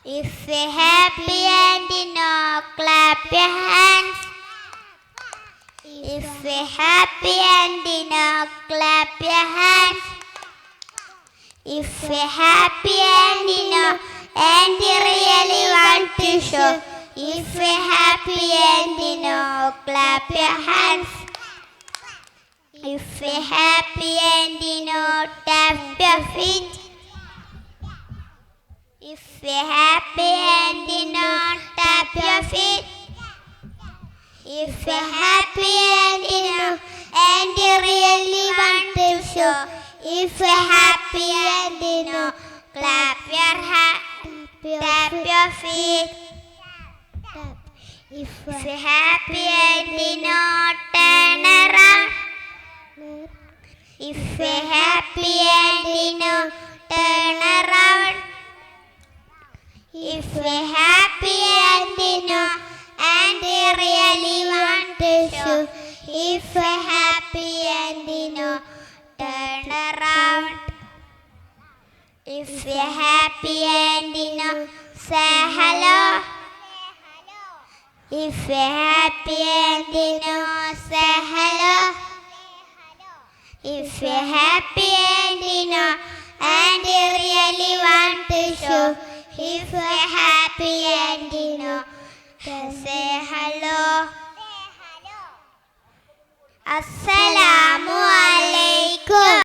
If you're happy and you know, clap your hands. If you're happy and you know, clap your hands. If you're happy and you know, and you really want to show. If you're happy and you know, clap your hands. If you're happy and you know, tap your feet. If you're happy and you know, tap your feet. If you're happy and you know, and you really want to show. If you're happy and you know, clap your hands, tap your feet. If you're happy and you know, turn around. If you're happy and you know, turn around. If you're happy and you know, and you really want to show. If you're happy and you know, turn around. If you're happy and you know, say hello. If you're happy and you know, say hello. If you're happy and you know, and you really want to show. If you're happy and you know, say hello. Assalamu alaikum.